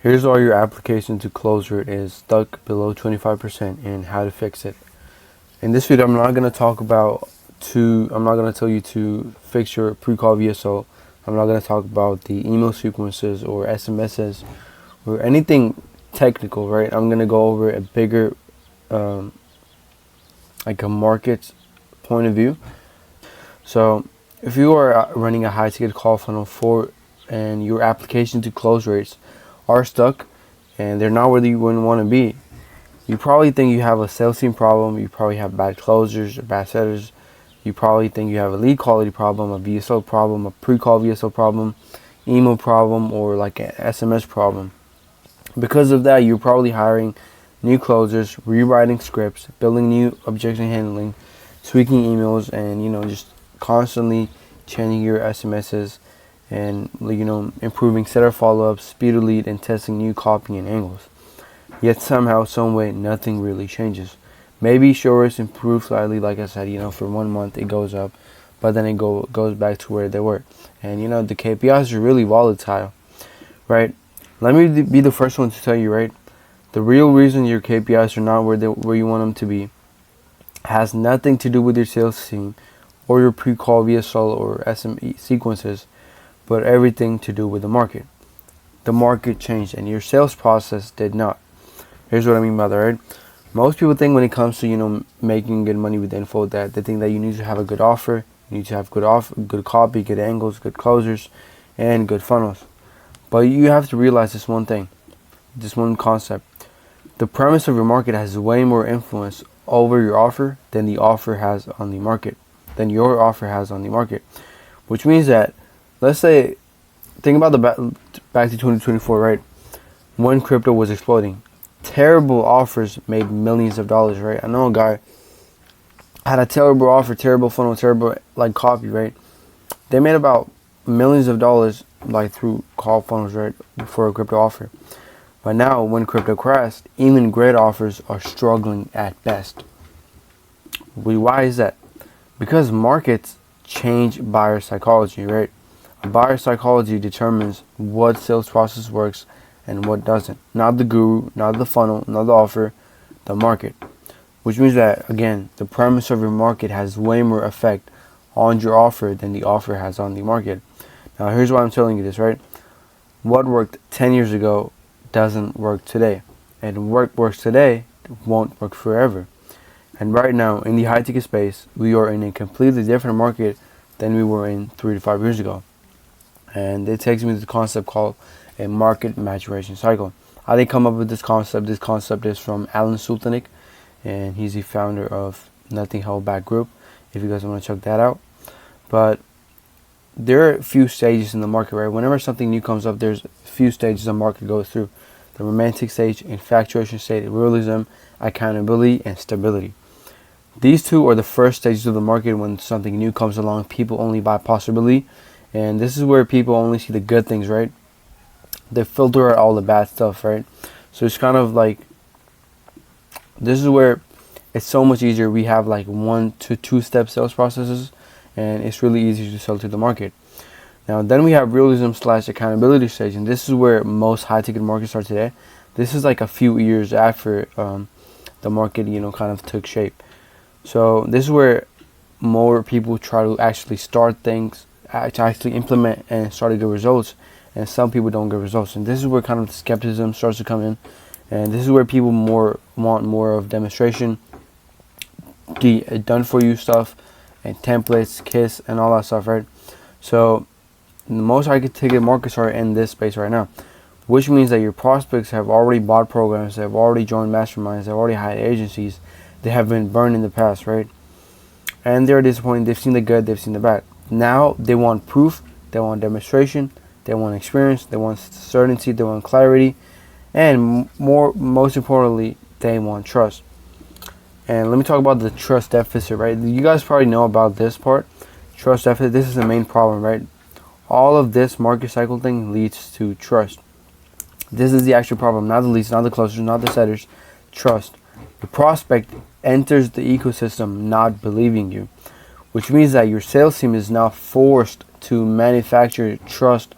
Here's why your application to close rate is stuck below 25% and how to fix it. In this video, I'm not going to tell you to fix your pre-call VSO. I'm not going to talk about the email sequences or SMSs or anything technical, right? I'm going to go over a bigger, like a market point of view. So if you are running a high ticket call funnel and your application to close rates are stuck and they're not where you wouldn't want to be, you probably think you have a sales team problem, you probably have bad closers or bad setters, you probably think you have a lead quality problem, a VSO problem, a pre-call VSO problem, email problem, or like an SMS problem. Because of that, you're probably hiring new closers, rewriting scripts, building new objection handling, tweaking emails, and just constantly changing your SMSs and improving setter follow-ups, speed of lead, and testing new copy and angles. Yet somehow, some way, nothing really changes. Maybe show rates improve slightly, like I said, for 1 month it goes up, but then it goes back to where they were. And the KPIs are really volatile, right? Let me be the first one to tell you, right? The real reason your KPIs are not where you want them to be has nothing to do with your sales team or your pre-call VSL or SME sequences, but everything to do with the market. The market changed and your sales process did not. Here's what I mean by that, right? Most people think when it comes to making good money with info that they think that you need to have a good offer, you need to have good copy, good angles, good closers, and good funnels. But you have to realize this one thing, this one concept. The premise of your market has way more influence over your offer than the offer has on the market, than your offer has on the market. Which means that, let's say, think about back to 2024, right? When crypto was exploding, terrible offers made millions of dollars, right? I know a guy had a terrible offer, terrible funnel, terrible copy, right? They made about millions of dollars through call funnels, right, for a crypto offer. But now when crypto crashed, even great offers are struggling at best. Why is that? Because markets change buyer psychology, right? Buyer psychology determines what sales process works and what doesn't. Not the guru, not the funnel, not the offer, the market. Which means that, again, the premise of your market has way more effect on your offer than the offer has on the market. Now, here's why I'm telling you this, right? What worked 10 years ago doesn't work today. And what works today won't work forever. And right now, in the high ticket space, we are in a completely different market than we were in 3 to 5 years ago. And it takes me to the concept called a market maturation cycle. I didn't come up with this concept. This concept is from Alan Sultanik, and he's the founder of Nothing Held Back Group, if you guys want to check that out. But there are a few stages in the market, right? Whenever something new comes up, there's a few stages the market goes through. The romantic stage, infatuation stage, realism, accountability, and stability. These two are the first stages of the market. When something new comes along, people only buy possibility. And this is where people only see the good things, right? They filter out all the bad stuff, right? So it's kind of like, this is where it's so much easier. We have 1 to 2 step sales processes, and it's really easy to sell to the market. Now, then we have realism / accountability stage, and this is where most high ticket markets are today. This is a few years after the market, kind of took shape. So this is where more people try to actually start things, to actually implement and start to get results, and some people don't get results. And this is where kind of the skepticism starts to come in, and this is where people want more of demonstration, the done for you stuff, and templates, KISS, and all that stuff, right? So the most high ticket markets are in this space right now, which means that your prospects have already bought programs, they have already joined masterminds, they've already hired agencies, they have been burned in the past, right? And they're disappointed. They've seen the good, they've seen the bad. Now they want proof, they want demonstration, they want experience, they want certainty, they want clarity, and most importantly, they want trust. And let me talk about the trust deficit, right? You guys probably know about this part. Trust deficit, this is the main problem, right? All of this market cycle thing leads to trust. This is the actual problem, not the leads, not the closers, not the setters. Trust. The prospect enters the ecosystem not believing you, which means that your sales team is now forced to manufacture trust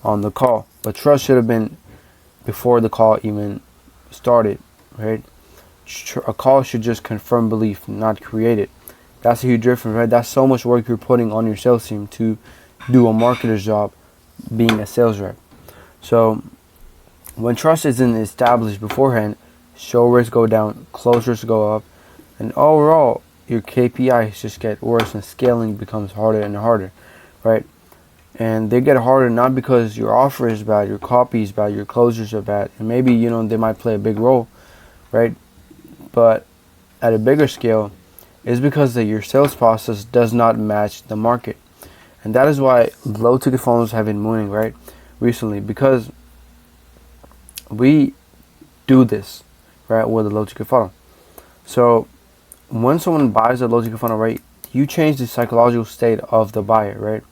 on the call. But trust should have been before the call even started, right? A call should just confirm belief, not create it. That's a huge difference, right? That's so much work you're putting on your sales team to do a marketer's job being a sales rep. So when trust isn't established beforehand, show rates go down, close rates go up, and overall your KPIs just get worse and scaling becomes harder and harder, right? And they get harder not because your offer is bad, your copy is bad, your closures are bad, and maybe they might play a big role, right? But at a bigger scale, it's because that your sales process does not match the market. And that is why low ticket funnels have been moving, right, recently, because we do this, right, with a low ticket funnel. So when someone buys a low ticket funnel, right, you change the psychological state of the buyer, right?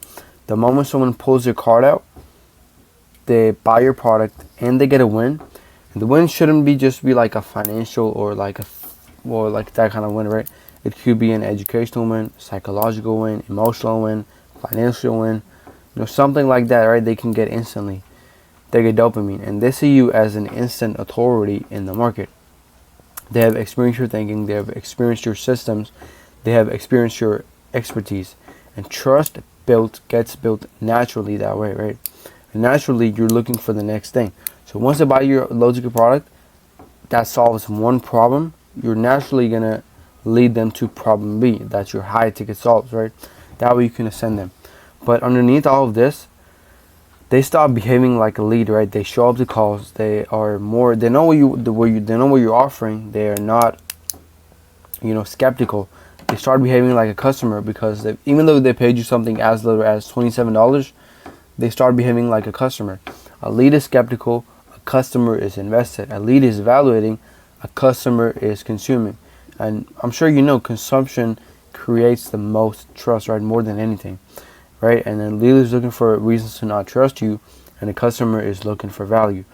The moment someone pulls their card out, they buy your product and they get a win. And the win shouldn't be like a financial or like that kind of win, right? It could be an educational win, psychological win, emotional win, financial win, something like that, right? They can get instantly. They get dopamine, and they see you as an instant authority in the market. They have experienced your thinking, they have experienced your systems, they have experienced your expertise, and trust gets built naturally that way, right? And naturally, you're looking for the next thing. So once they buy your low ticket product that solves one problem, you're naturally gonna lead them to problem B. That's your high ticket solves, right? That way you can ascend them. But underneath all of this, they stop behaving like a lead, right? They show up to calls. They are more. They know they know what you're offering. They are not, skeptical. They start behaving like a customer because even though they paid you something as little as $27, they start behaving like a customer. A lead is skeptical. A customer is invested. A lead is evaluating. A customer is consuming. And I'm sure consumption creates the most trust, right? More than anything. Right? And then lead is looking for reasons to not trust you, and the customer is looking for value.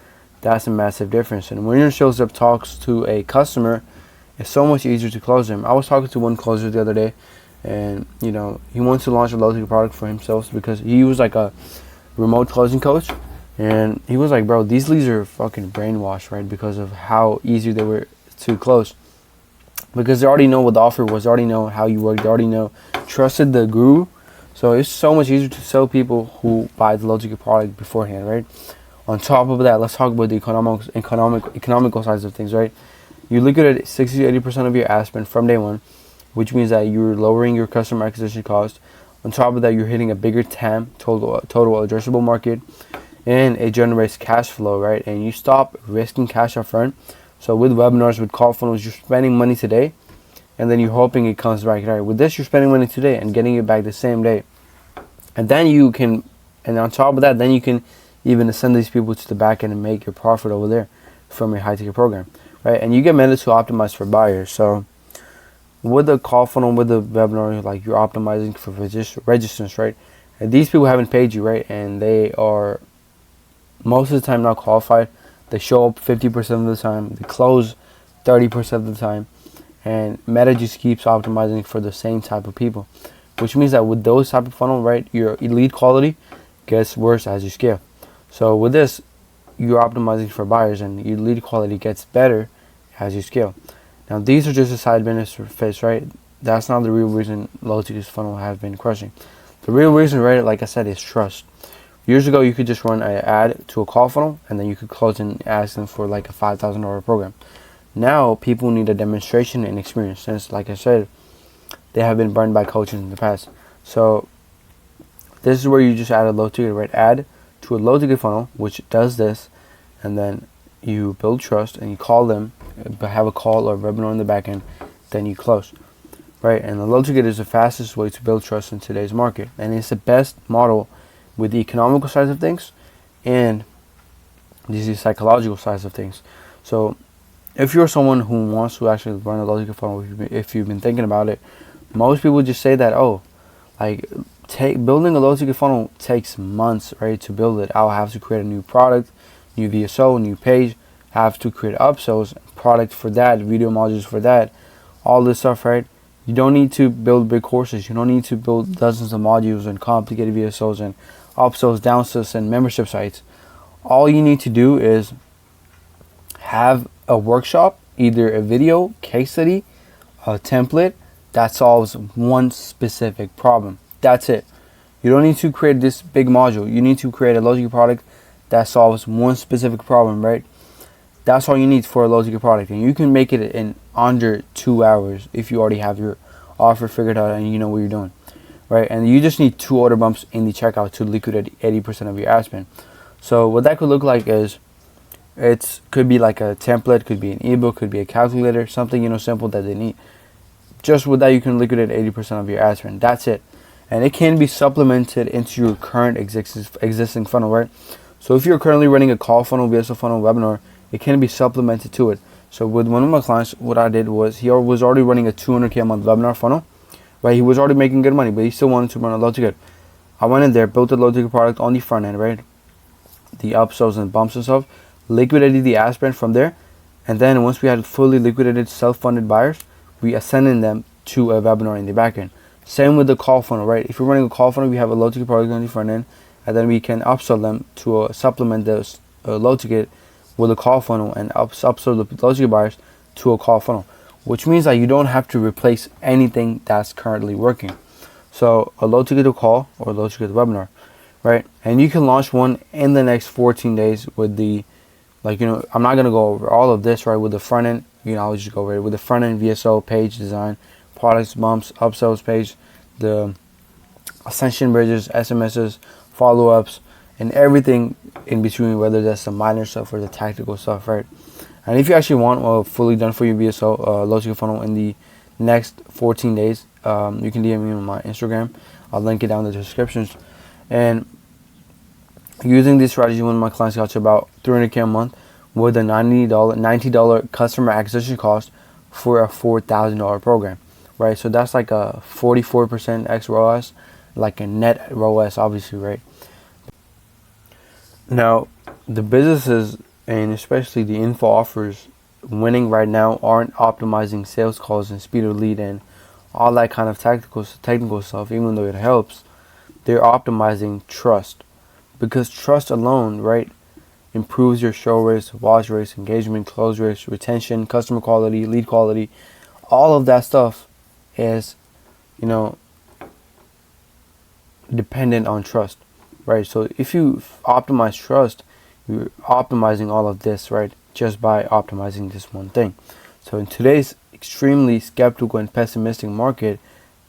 That's a massive difference. And when your sales rep talks to a customer, it's so much easier to close them. I was talking to one closer the other day, and he wants to launch a low ticket product for himself because he was like a remote closing coach, and he was like, bro, these leads are fucking brainwashed, right? Because of how easy they were to close. Because they already know what the offer was, they already know how you work, they already trusted the guru. So it's so much easier to sell people who buy the low ticket product beforehand, right? On top of that, let's talk about the economical sides of things, right? You look at it, 60 to 80% of your ad spend from day one, which means that you're lowering your customer acquisition cost. On top of that, you're hitting a bigger TAM, total addressable market, and it generates cash flow, right? And you stop risking cash up front. So with webinars, with call funnels, you're spending money today, and then you're hoping it comes back, right? With this, you're spending money today and getting it back the same day. And then on top of that, then you can even send these people to the back end and make your profit over there from your high ticket program, right? And you get meant to optimize for buyers. So with the call funnel, with the webinar, like you're optimizing for registrants, right? And these people haven't paid you, right? And they are most of the time not qualified. They show up 50% of the time. They close 30% of the time. And Meta just keeps optimizing for the same type of people, which means that with those type of funnel, right, your lead quality gets worse as you scale. So with this, you're optimizing for buyers, and your lead quality gets better as you scale. Now, these are just a side benefits, right? That's not the real reason low ticket funnel have been crushing. The real reason, right, like I said, is trust. Years ago, you could just run an ad to a call funnel, and then you could close and ask them for like a $5,000 program. Now, people need a demonstration and experience, since, like I said, they have been burned by coaches in the past. So this is where you just add a low ticket, right? Add to a low ticket funnel, which does this, and then you build trust and you call them, have a call or a webinar in the back end, then you close, right? And the low ticket is the fastest way to build trust in today's market, and it's the best model with the economical sides of things and the psychological sides of things. So if you're someone who wants to actually run a low ticket funnel, if you've been thinking about it, most people just say that, building a low ticket funnel takes months, right, to build it. I'll have to create a new product, new VSO, new page, have to create upsells, product for that, video modules for that, all this stuff, right? You don't need to build big courses. You don't need to build dozens of modules and complicated VSOs and upsells, downsells, and membership sites. All you need to do is have a workshop, either a video, case study, a template that solves one specific problem. That's it. You don't need to create this big module. You need to create a low ticket product that solves one specific problem, right? That's all you need for a low ticket product, and you can make it in under 2 hours if you already have your offer figured out and you know what you're doing, right? And you just need 2 order bumps in the checkout to liquidate 80% of your ad spend. So what that could look like is, could be like a template, could be an ebook, could be a calculator, something simple that they need. Just with that, you can liquidate 80% of your ad spend. That's it. And it can be supplemented into your current existing funnel, right? So if you're currently running a call funnel, VSO funnel, webinar, it can be supplemented to it. So with one of my clients, what I did was, he was already running a 200K a month webinar funnel, right? He was already making good money, but he still wanted to run a low ticket. I went in there, built a low ticket product on the front end, right? The upsells and bumps and stuff, liquidated the ad spend from there, and then once we had fully liquidated self-funded buyers, we ascended them to a webinar in the back end. Same with the call funnel, right? If you're running a call funnel, we have a low ticket product on the front end, and then we can upsell them to supplement those low ticket with a call funnel, and upsell the low ticket buyers to a call funnel, which means that you don't have to replace anything that's currently working. So a low ticket to call or a low ticket to webinar, right? And you can launch one in the next 14 days with the, I'm not going to go over all of this, right? With the front end, I'll just go over it with the front end, VSO, page design, products, bumps, upsells page, the ascension bridges, SMSs, follow-ups, and everything in between, whether that's the minor stuff or the tactical stuff, right? And if you actually want a fully done for you VSO low ticket funnel in the next 14 days, you can DM me on my Instagram. I'll link it down in the descriptions. And using this strategy, one of my clients got to about $300K a month with a $90 customer acquisition cost for a $4,000 program, right? So that's like a 44% X ROAS, like a net ROAS, obviously, right? Now, the businesses, and especially the info offers winning right now, aren't optimizing sales calls and speed of lead and all that kind of technical stuff, even though it helps. They're optimizing trust, because trust alone, right, improves your show rates, watch rates, engagement, close rates, retention, customer quality, lead quality. All of that stuff is, dependent on trust, right? So if you optimize trust, you're optimizing all of this, right, just by optimizing this one thing. So in today's extremely skeptical and pessimistic market,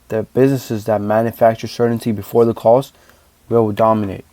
the businesses that manufacture certainty before the calls will dominate.